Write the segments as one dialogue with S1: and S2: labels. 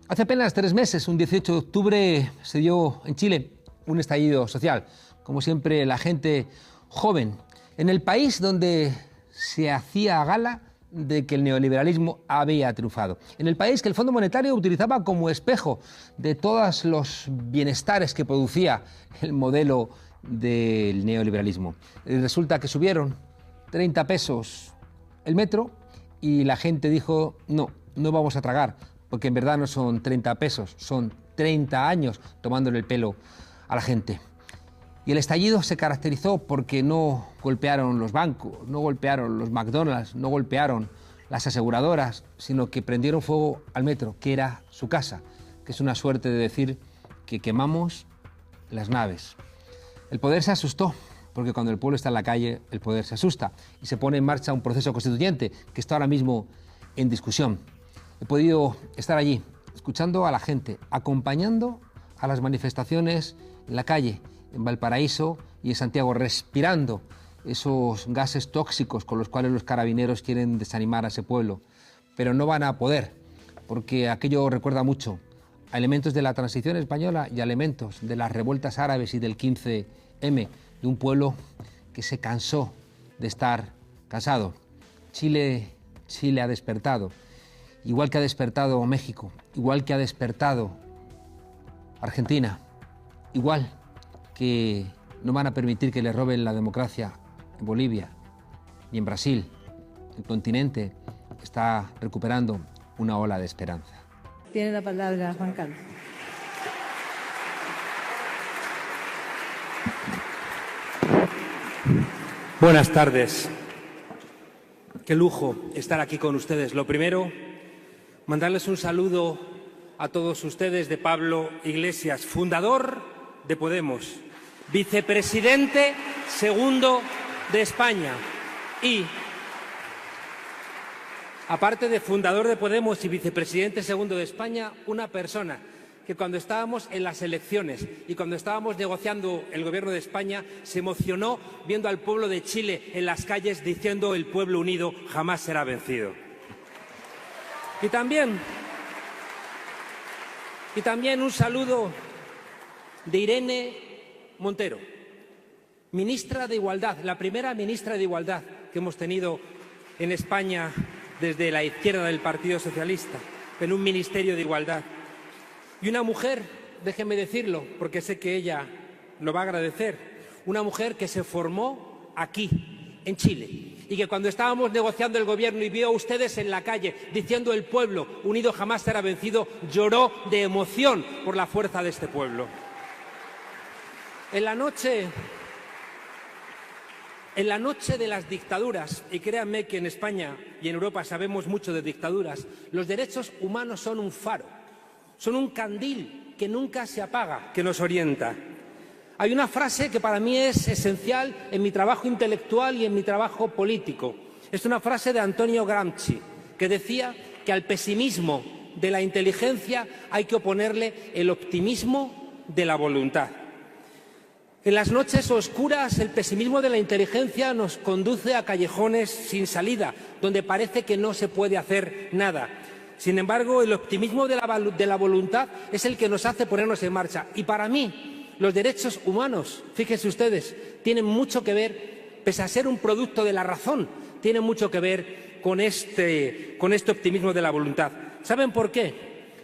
S1: Hace apenas 3 meses, un 18 de octubre, se dio en Chile un estallido social. Como siempre, la gente joven, en el país donde se hacía gala de que el neoliberalismo había triunfado. En el país que el Fondo Monetario utilizaba como espejo de todos los bienestares que producía el modelo del neoliberalismo. Y resulta que subieron 30 pesos el metro y la gente dijo, no vamos a tragar, porque en verdad no son 30 pesos, son 30 años tomándole el pelo a la gente. Y el estallido se caracterizó porque no golpearon los bancos, no golpearon los McDonald's, no golpearon las aseguradoras, sino que prendieron fuego al metro, que era su casa, que es una suerte de decir que quemamos las naves. El poder se asustó, porque cuando el pueblo está en la calle, el poder se asusta y se pone en marcha un proceso constituyente que está ahora mismo en discusión. He podido estar allí, escuchando a la gente, acompañando a las manifestaciones en la calle, en Valparaíso y en Santiago, respirando esos gases tóxicos con los cuales los carabineros quieren desanimar a ese pueblo. Pero no van a poder, porque aquello recuerda mucho a elementos de la transición española y a elementos de las revueltas árabes y del 15M, de un pueblo que se cansó de estar cansado. Chile ha despertado, igual que ha despertado México, igual que ha despertado Argentina, igual que no van a permitir que le roben la democracia en Bolivia y en Brasil. El continente está recuperando una ola de esperanza.
S2: Tiene la palabra Juan Carlos.
S3: Buenas tardes. Qué lujo estar aquí con ustedes. Lo primero, mandarles un saludo a todos ustedes de Pablo Iglesias, fundador de Podemos, vicepresidente segundo de España y, aparte de fundador de Podemos y vicepresidente segundo de España, una persona que cuando estábamos en las elecciones y cuando estábamos negociando el Gobierno de España se emocionó viendo al pueblo de Chile en las calles diciendo el pueblo unido jamás será vencido. Y también un saludo de Irene Montero, ministra de Igualdad, la primera ministra de Igualdad que hemos tenido en España desde la izquierda del Partido Socialista, en un ministerio de Igualdad. Y una mujer, déjenme decirlo, porque sé que ella lo va a agradecer, una mujer que se formó aquí, en Chile, y que cuando estábamos negociando el gobierno y vio a ustedes en la calle diciendo el pueblo unido jamás será vencido, lloró de emoción por la fuerza de este pueblo. En la noche de las dictaduras, y créanme que en España y en Europa sabemos mucho de dictaduras, los derechos humanos son un faro. Son un candil que nunca se apaga, que nos orienta. Hay una frase que para mí es esencial en mi trabajo intelectual y en mi trabajo político. Es una frase de Antonio Gramsci, que decía que al pesimismo de la inteligencia hay que oponerle el optimismo de la voluntad. En las noches oscuras, el pesimismo de la inteligencia nos conduce a callejones sin salida, donde parece que no se puede hacer nada. Sin embargo, el optimismo de la voluntad es el que nos hace ponernos en marcha. Y para mí, los derechos humanos, fíjense ustedes, tienen mucho que ver, pese a ser un producto de la razón, tienen mucho que ver con este optimismo de la voluntad. ¿Saben por qué?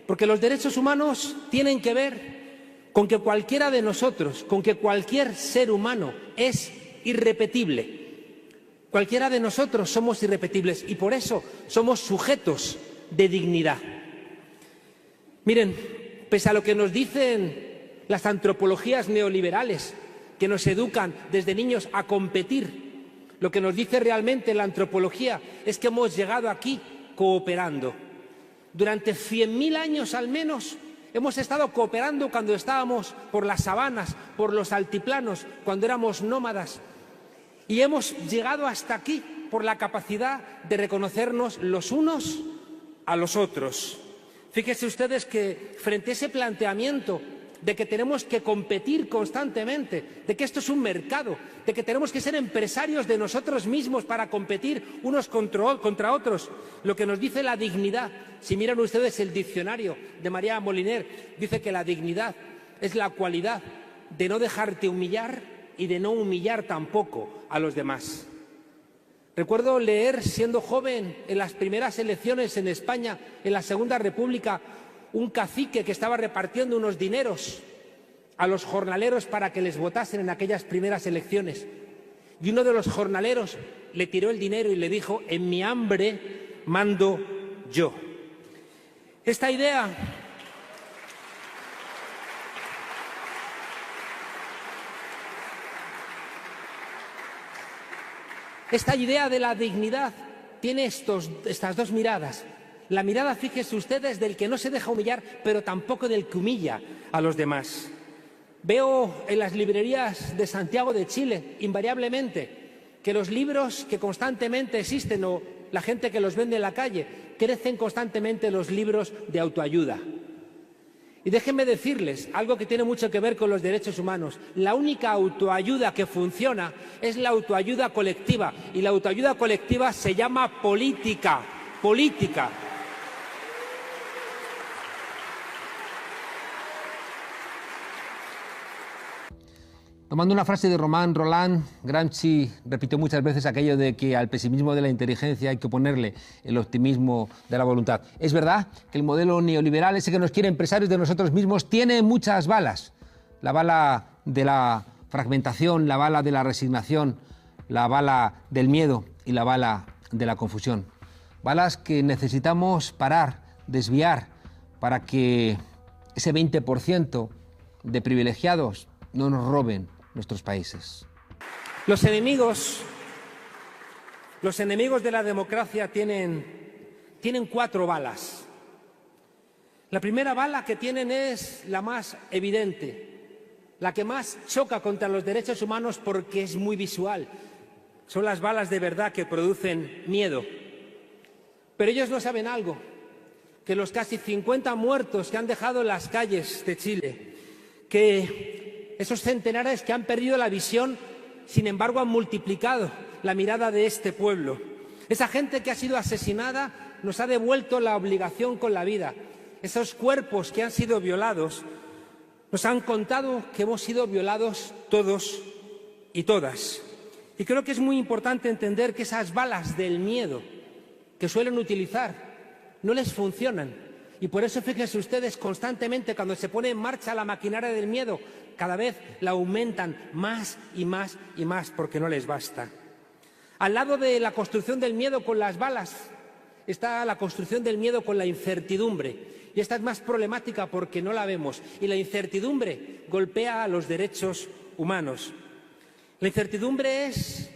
S3: Porque los derechos humanos tienen que ver con que cualquiera de nosotros, con que cualquier ser humano es irrepetible. Cualquiera de nosotros somos irrepetibles y por eso somos sujetos de dignidad. Miren, pese a lo que nos dicen las antropologías neoliberales, que nos educan desde niños a competir, lo que nos dice realmente la antropología es que hemos llegado aquí cooperando. Durante 100.000 años al menos hemos estado cooperando cuando estábamos por las sabanas, por los altiplanos, cuando éramos nómadas. Y hemos llegado hasta aquí por la capacidad de reconocernos los unos a los otros. Fíjense ustedes que frente a ese planteamiento de que tenemos que competir constantemente, de que esto es un mercado, de que tenemos que ser empresarios de nosotros mismos para competir unos contra otros. Lo que nos dice la dignidad, si miran ustedes el diccionario de María Moliner, dice que la dignidad es la cualidad de no dejarte humillar y de no humillar tampoco a los demás. Recuerdo leer, siendo joven, en las primeras elecciones en España, en la Segunda República, un cacique que estaba repartiendo unos dineros a los jornaleros para que les votasen en aquellas primeras elecciones. Y uno de los jornaleros le tiró el dinero y le dijo: en mi hambre mando yo. Esta idea de la dignidad tiene estas dos miradas. La mirada, fíjense ustedes, del que no se deja humillar, pero tampoco del que humilla a los demás. Veo en las librerías de Santiago de Chile, invariablemente, que los libros que constantemente existen o la gente que los vende en la calle, crecen constantemente los libros de autoayuda. Y déjenme decirles algo que tiene mucho que ver con los derechos humanos. La única autoayuda que funciona es la autoayuda colectiva, y la autoayuda colectiva se llama política. Política.
S1: Tomando una frase de Romain Rolland, Gramsci repitió muchas veces aquello de que al pesimismo de la inteligencia hay que ponerle el optimismo de la voluntad. Es verdad que el modelo neoliberal, ese que nos quiere empresarios de nosotros mismos, tiene muchas balas. La bala de la fragmentación, la bala de la resignación, la bala del miedo y la bala de la confusión. Balas que necesitamos parar, desviar, para que ese 20% de privilegiados no nos roben nuestros países.
S3: Los enemigos de la democracia tienen 4 balas. La primera bala que tienen es la más evidente, la que más choca contra los derechos humanos porque es muy visual. Son las balas de verdad que producen miedo. Pero ellos no saben algo, que los casi 50 muertos que han dejado en las calles de Chile, que esos centenares que han perdido la visión, sin embargo, han multiplicado la mirada de este pueblo. Esa gente que ha sido asesinada nos ha devuelto la obligación con la vida. Esos cuerpos que han sido violados nos han contado que hemos sido violados todos y todas. Y creo que es muy importante entender que esas balas del miedo que suelen utilizar no les funcionan. Y por eso, fíjense ustedes, constantemente cuando se pone en marcha la maquinaria del miedo, cada vez la aumentan más y más y más porque no les basta. Al lado de la construcción del miedo con las balas está la construcción del miedo con la incertidumbre. Y esta es más problemática porque no la vemos. Y la incertidumbre golpea a los derechos humanos. La incertidumbre es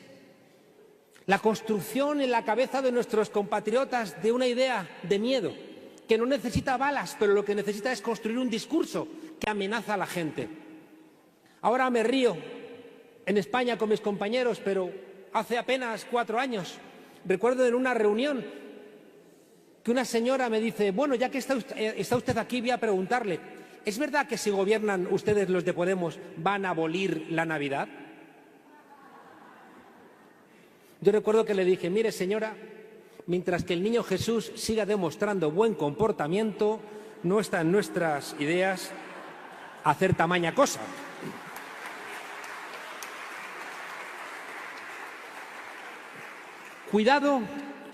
S3: la construcción en la cabeza de nuestros compatriotas de una idea de miedo, que no necesita balas, pero lo que necesita es construir un discurso que amenaza a la gente. Ahora me río en España con mis compañeros, pero hace apenas 4 años recuerdo en una reunión que una señora me dice: bueno, ya que está usted aquí, voy a preguntarle, ¿es verdad que si gobiernan ustedes los de Podemos van a abolir la Navidad? Yo recuerdo que le dije: mire, señora, mientras que el niño Jesús siga demostrando buen comportamiento, no está en nuestras ideas hacer tamaña cosa. Cuidado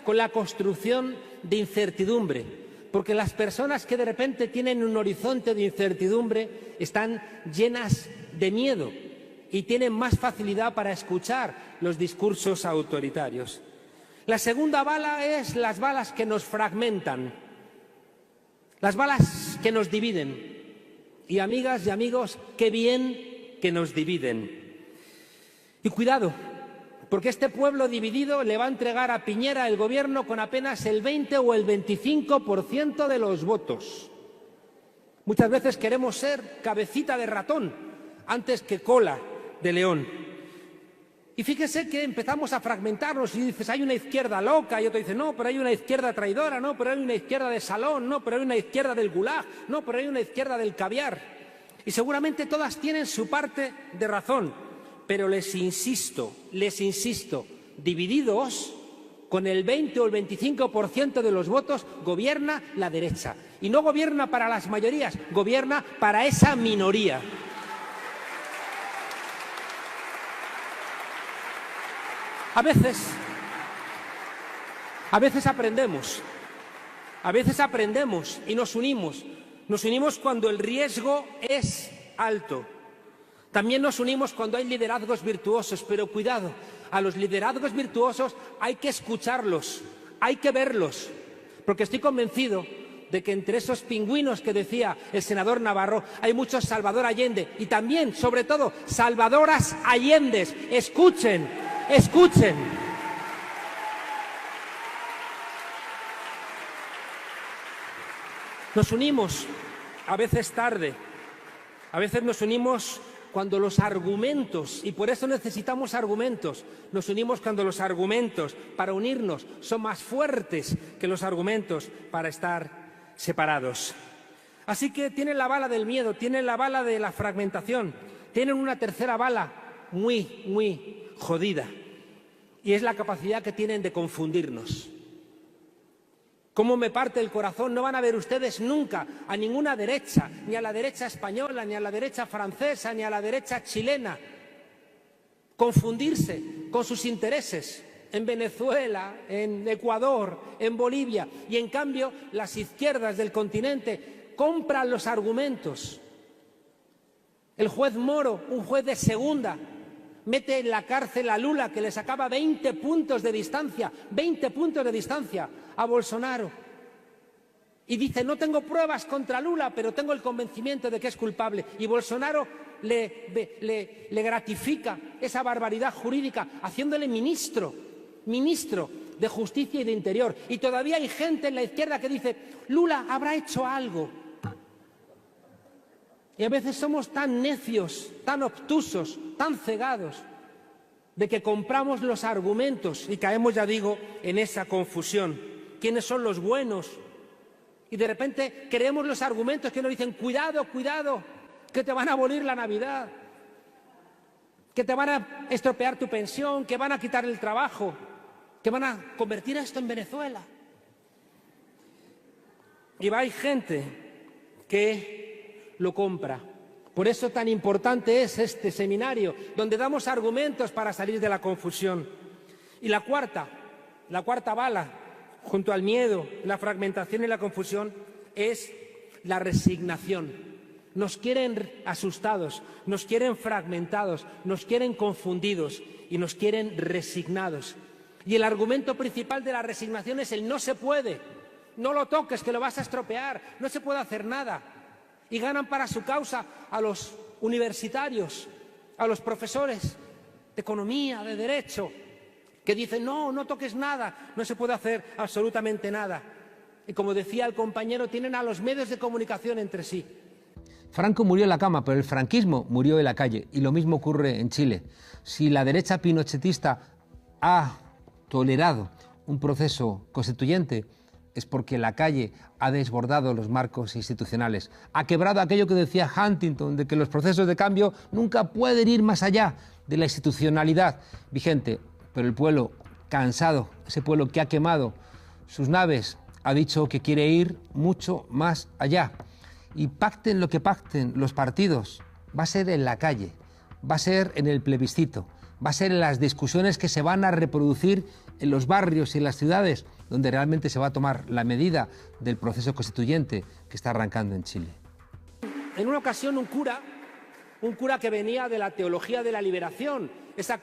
S3: con la construcción de incertidumbre, porque las personas que de repente tienen un horizonte de incertidumbre están llenas de miedo y tienen más facilidad para escuchar los discursos autoritarios. La segunda bala es las balas que nos fragmentan, las balas que nos dividen. Y amigas y amigos, qué bien que nos dividen. Y cuidado, porque este pueblo dividido le va a entregar a Piñera el gobierno con apenas el 20 o el 25% de los votos. Muchas veces queremos ser cabecita de ratón antes que cola de león. Y fíjese que empezamos a fragmentarnos y dices: hay una izquierda loca, y otro dice: no, pero hay una izquierda traidora, no, pero hay una izquierda de salón, no, pero hay una izquierda del gulag, no, pero hay una izquierda del caviar. Y seguramente todas tienen su parte de razón, pero les insisto, divididos, con el 20 o el 25% de los votos, gobierna la derecha. Y no gobierna para las mayorías, gobierna para esa minoría. A veces aprendemos y nos unimos. Nos unimos cuando el riesgo es alto. También nos unimos cuando hay liderazgos virtuosos, pero cuidado, a los liderazgos virtuosos hay que escucharlos, hay que verlos, porque estoy convencido de que entre esos pingüinos que decía el senador Navarro hay muchos Salvador Allende y también, sobre todo, Salvadoras Allendes. Escuchen, escuchen. Nos unimos, a veces tarde, a veces nos unimos cuando los argumentos, y por eso necesitamos argumentos, nos unimos cuando los argumentos para unirnos son más fuertes que los argumentos para estar separados. Así que tienen la bala del miedo, tienen la bala de la fragmentación, tienen una tercera bala muy jodida, y es la capacidad que tienen de confundirnos. ¿Cómo me parte el corazón? No van a ver ustedes nunca a ninguna derecha, ni a la derecha española, ni a la derecha francesa, ni a la derecha chilena, confundirse con sus intereses en Venezuela, en Ecuador, en Bolivia. Y en cambio, las izquierdas del continente compran los argumentos. El juez Moro, un juez de segunda, mete en la cárcel a Lula, que le sacaba 20 puntos de distancia a Bolsonaro. Y dice, no tengo pruebas contra Lula, pero tengo el convencimiento de que es culpable. Y Bolsonaro le gratifica esa barbaridad jurídica, haciéndole ministro de Justicia y de Interior. Y todavía hay gente en la izquierda que dice, Lula habrá hecho algo. Y a veces somos tan necios, tan obtusos, tan cegados, de que compramos los argumentos y caemos, ya digo, en esa confusión. ¿Quiénes son los buenos? Y de repente creemos los argumentos que nos dicen, cuidado, cuidado, que te van a abolir la Navidad, que te van a estropear tu pensión, que van a quitar el trabajo, que van a convertir esto en Venezuela. Y hay gente que lo compra. Por eso tan importante es este seminario, donde damos argumentos para salir de la confusión. Y la cuarta bala, junto al miedo, la fragmentación y la confusión, es la resignación. Nos quieren asustados, nos quieren fragmentados, nos quieren confundidos y nos quieren resignados. Y el argumento principal de la resignación es el no se puede, no lo toques, que lo vas a estropear, no se puede hacer nada. Y ganan para su causa a los universitarios, a los profesores de economía, de derecho, que dicen, no toques nada, no se puede hacer absolutamente nada. Y como decía el compañero, tienen a los medios de comunicación entre sí.
S1: Franco murió en la cama, pero el franquismo murió en la calle, y lo mismo ocurre en Chile. Si la derecha pinochetista ha tolerado un proceso constituyente, es porque la calle ha desbordado los marcos institucionales, ha quebrado aquello que decía Huntington, de que los procesos de cambio nunca pueden ir más allá de la institucionalidad vigente. Pero el pueblo cansado, ese pueblo que ha quemado sus naves, ha dicho que quiere ir mucho más allá. Y pacten lo que pacten los partidos, va a ser en la calle, va a ser en el plebiscito, va a ser en las discusiones que se van a reproducir en los barrios y en las ciudades, donde realmente se va a tomar la medida del proceso constituyente que está arrancando en Chile.
S3: En una ocasión un cura que venía de la teología de la liberación, esa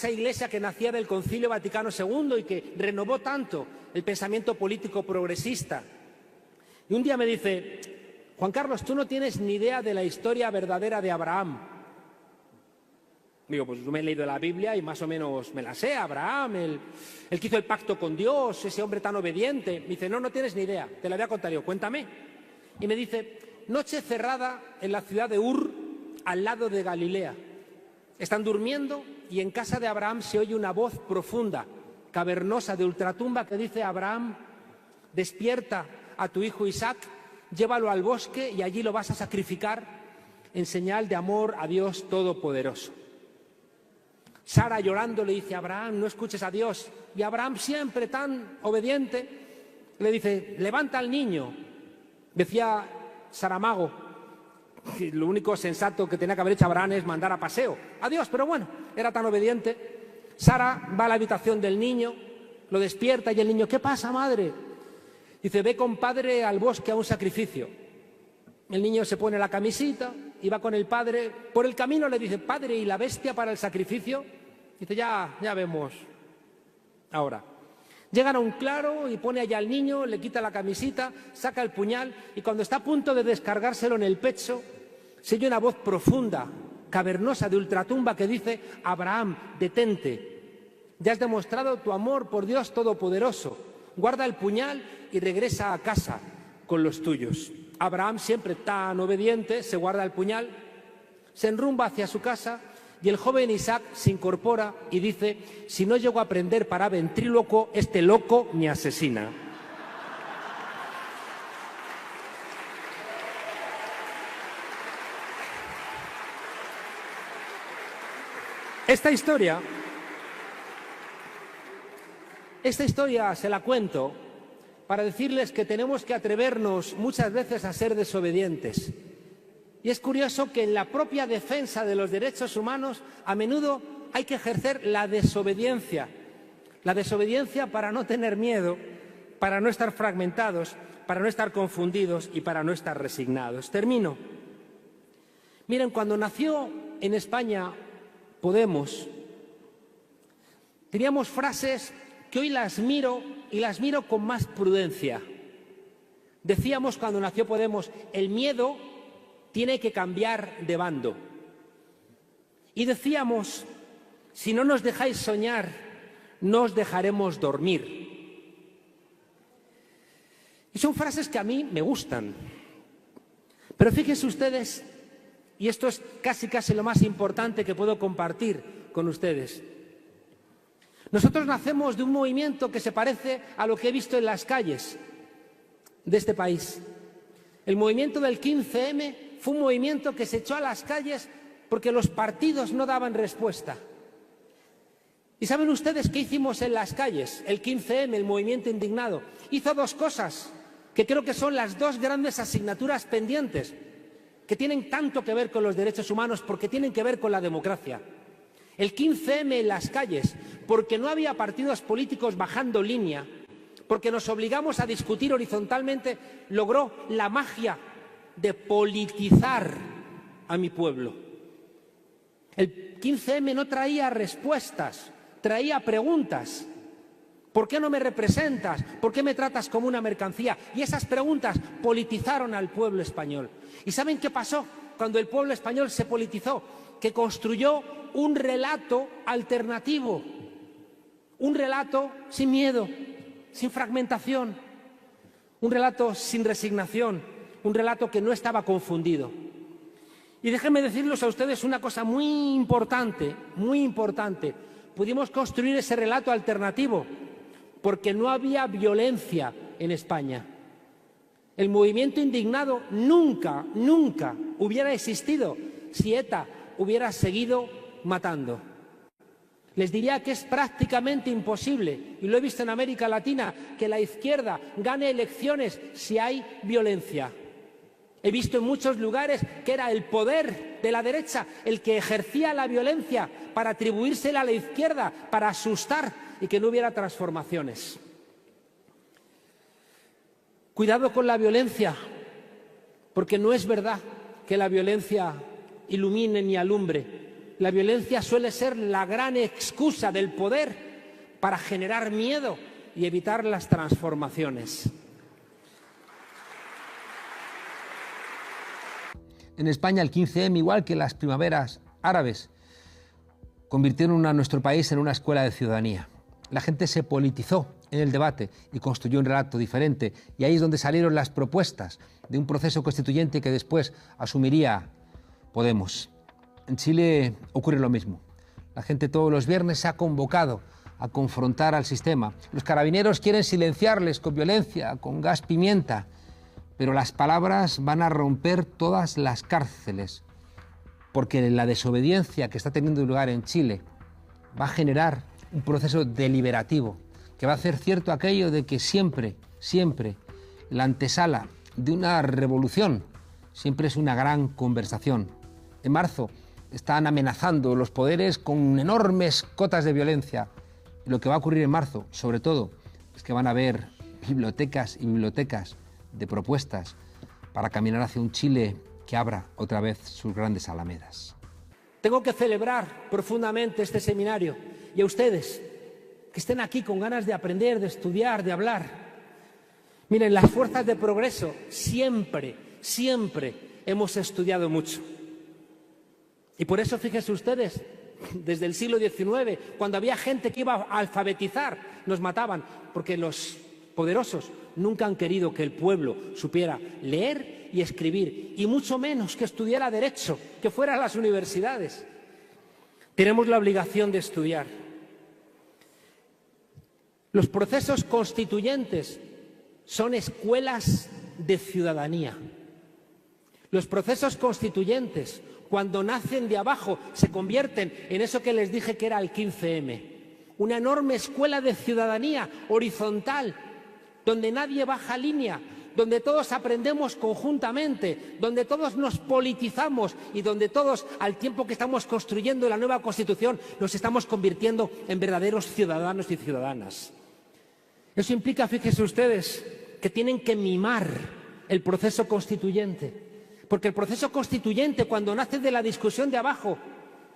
S3: iglesia que nacía del Concilio Vaticano II y que renovó tanto el pensamiento político progresista. Y un día me dice, Juan Carlos, tú no tienes ni idea de la historia verdadera de Abraham. Digo, pues yo me he leído la Biblia y más o menos me la sé. Abraham, el que hizo el pacto con Dios, ese hombre tan obediente. Me dice, no tienes ni idea, te la voy a contar yo, cuéntame. Y me dice, noche cerrada en la ciudad de Ur, al lado de Galilea. Están durmiendo y en casa de Abraham se oye una voz profunda, cavernosa, de ultratumba, que dice, Abraham, despierta a tu hijo Isaac, llévalo al bosque y allí lo vas a sacrificar. en señal de amor a Dios Todopoderoso. Sara, llorando, le dice a Abraham: no escuches a Dios. Y Abraham, siempre tan obediente, le dice: levanta al niño. Decía Saramago que lo único sensato que tenía que haber hecho Abraham es mandar a paseo a Dios, pero bueno, era tan obediente. Sara va a la habitación del niño, lo despierta y el niño: ¿qué pasa, madre? Dice: ve con padre al bosque a un sacrificio. El niño se pone la camisita y va con el padre. Por el camino le dice: padre, ¿y la bestia para el sacrificio? Dice: ya vemos ahora. Llegan a un claro y pone allá al niño, le quita la camisita, saca el puñal y cuando está a punto de descargárselo en el pecho, se oye una voz profunda, cavernosa, de ultratumba que dice: Abraham, detente. Ya has demostrado tu amor por Dios Todopoderoso. Guarda el puñal y regresa a casa con los tuyos. Abraham, siempre tan obediente, se guarda el puñal, se enrumba hacia su casa y el joven Isaac se incorpora y dice: si no llego a aprender para ventrílocuo, este loco me asesina. Esta historia se la cuento para decirles que tenemos que atrevernos muchas veces a ser desobedientes. Y es curioso que en la propia defensa de los derechos humanos a menudo hay que ejercer la desobediencia. La desobediencia para no tener miedo, para no estar fragmentados, para no estar confundidos y para no estar resignados. Termino. Miren, cuando nació en España Podemos, teníamos frases que hoy las miro y las miro con más prudencia. Decíamos cuando nació Podemos: el miedo tiene que cambiar de bando. Y decíamos: si no nos dejáis soñar, no os dejaremos dormir. Y son frases que a mí me gustan. Pero fíjense ustedes, y esto es casi lo más importante que puedo compartir con ustedes. Nosotros nacemos de un movimiento que se parece a lo que he visto en las calles de este país. El movimiento del 15M fue un movimiento que se echó a las calles porque los partidos no daban respuesta. ¿Y saben ustedes qué hicimos en las calles? El 15M, el movimiento indignado, hizo dos cosas que creo que son las dos grandes asignaturas pendientes, que tienen tanto que ver con los derechos humanos porque tienen que ver con la democracia. El 15M en las calles, porque no había partidos políticos bajando línea, porque nos obligamos a discutir horizontalmente, logró la magia de politizar a mi pueblo. El 15M no traía respuestas, traía preguntas. ¿Por qué no me representas? ¿Por qué me tratas como una mercancía? Y esas preguntas politizaron al pueblo español. ¿Y saben qué pasó cuando el pueblo español se politizó? Que construyó un relato alternativo, un relato sin miedo, sin fragmentación, un relato sin resignación, un relato que no estaba confundido. Y déjenme decirles a ustedes una cosa muy importante, muy importante. Pudimos construir ese relato alternativo porque no había violencia en España. El movimiento indignado nunca hubiera existido si ETA hubiera seguido matando. Les diría que es prácticamente imposible, y lo he visto en América Latina, que la izquierda gane elecciones si hay violencia. He visto en muchos lugares que era el poder de la derecha el que ejercía la violencia para atribuírsela a la izquierda, para asustar y que no hubiera transformaciones. Cuidado con la violencia, porque no es verdad que la violencia ilumine ni alumbre. La violencia suele ser la gran excusa del poder para generar miedo y evitar las transformaciones.
S1: En España el 15M, igual que las primaveras árabes, convirtieron a nuestro país en una escuela de ciudadanía. La gente se politizó en el debate y construyó un relato diferente. Y ahí es donde salieron las propuestas de un proceso constituyente que después asumiría Podemos. En Chile ocurre lo mismo. La gente todos los viernes se ha convocado a confrontar al sistema. Los carabineros quieren silenciarles con violencia, con gas pimienta, pero las palabras van a romper todas las cárceles. porque la desobediencia que está teniendo lugar en Chile va a generar un proceso deliberativo que va a hacer cierto aquello de que siempre, siempre, la antesala de una revolución siempre es una gran conversación. En marzo están amenazando los poderes con enormes cotas de violencia. Y lo que va a ocurrir en marzo, sobre todo, es que van a haber bibliotecas y bibliotecas de propuestas para caminar hacia un Chile que abra otra vez sus grandes alamedas.
S3: Tengo que celebrar profundamente este seminario y a ustedes que estén aquí con ganas de aprender, de estudiar, de hablar. Miren, las fuerzas de progreso siempre hemos estudiado mucho. Y por eso, fíjense ustedes, desde el siglo XIX, cuando había gente que iba a alfabetizar, nos mataban, porque los poderosos nunca han querido que el pueblo supiera leer y escribir, y mucho menos que estudiara Derecho, que fuera a las universidades. Tenemos la obligación de estudiar. Los procesos constituyentes son escuelas de ciudadanía. Los procesos constituyentes, cuando nacen de abajo, se convierten en eso que les dije que era el 15M, una enorme escuela de ciudadanía horizontal, donde nadie baja línea, donde todos aprendemos conjuntamente, donde todos nos politizamos y donde todos, al tiempo que estamos construyendo la nueva Constitución, nos estamos convirtiendo en verdaderos ciudadanos y ciudadanas. Eso implica, fíjense ustedes, que tienen que mimar el proceso constituyente. Porque el proceso constituyente, cuando nace de la discusión de abajo,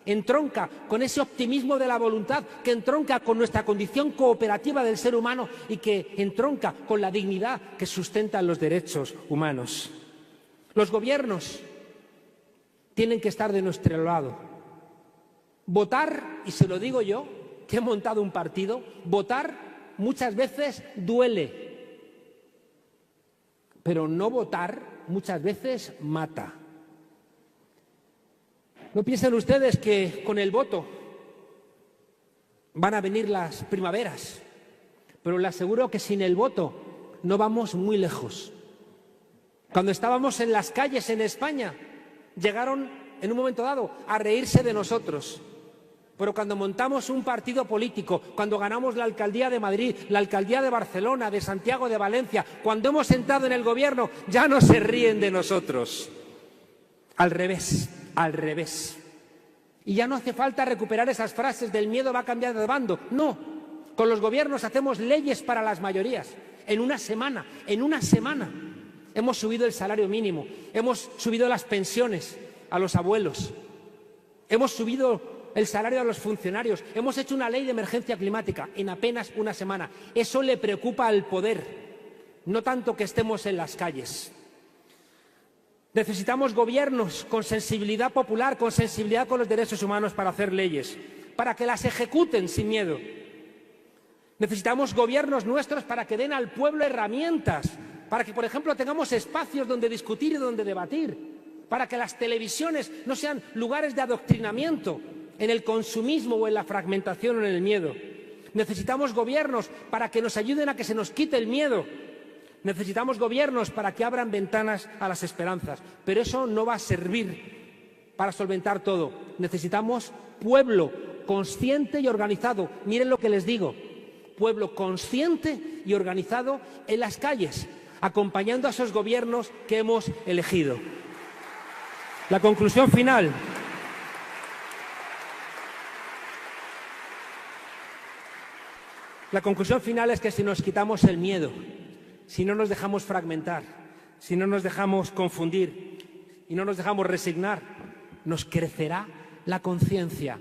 S3: entronca con ese optimismo de la voluntad, que entronca con nuestra condición cooperativa del ser humano y que entronca con la dignidad que sustentan los derechos humanos. Los gobiernos tienen que estar de nuestro lado. Votar, y se lo digo yo, que he montado un partido, votar muchas veces duele, pero no votar muchas veces mata. No piensen ustedes que con el voto van a venir las primaveras, pero les aseguro que sin el voto no vamos muy lejos. Cuando estábamos en las calles en España, llegaron en un momento dado a reírse de nosotros. Pero cuando montamos un partido político, cuando ganamos la alcaldía de Madrid, la alcaldía de Barcelona, de Santiago de Valencia, cuando hemos entrado en el gobierno, ya no se ríen de nosotros. Al revés, al revés. Y ya no hace falta recuperar esas frases del miedo va a cambiar de bando. No, con los gobiernos hacemos leyes para las mayorías. En una semana, hemos subido el salario mínimo, hemos subido las pensiones a los abuelos, hemos subido el salario a los funcionarios, hemos hecho una ley de emergencia climática en apenas una semana. Eso le preocupa al poder, no tanto que estemos en las calles. Necesitamos gobiernos con sensibilidad popular, con sensibilidad con los derechos humanos para hacer leyes, para que las ejecuten sin miedo. Necesitamos gobiernos nuestros para que den al pueblo herramientas, para que, por ejemplo, tengamos espacios donde discutir y donde debatir, para que las televisiones no sean lugares de adoctrinamiento en el consumismo o en la fragmentación o en el miedo. Necesitamos gobiernos para que nos ayuden a que se nos quite el miedo. Necesitamos gobiernos para que abran ventanas a las esperanzas. Pero eso no va a servir para solventar todo. Necesitamos pueblo consciente y organizado. Miren lo que les digo. Pueblo consciente y organizado en las calles, acompañando a esos gobiernos que hemos elegido. La conclusión final. La conclusión final es que si nos quitamos el miedo, si no nos dejamos fragmentar, si no nos dejamos confundir y no nos dejamos resignar, nos crecerá la conciencia.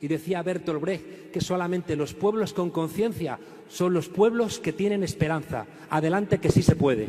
S3: Y decía Bertolt Brecht que solamente los pueblos con conciencia son los pueblos que tienen esperanza. Adelante, que sí se puede.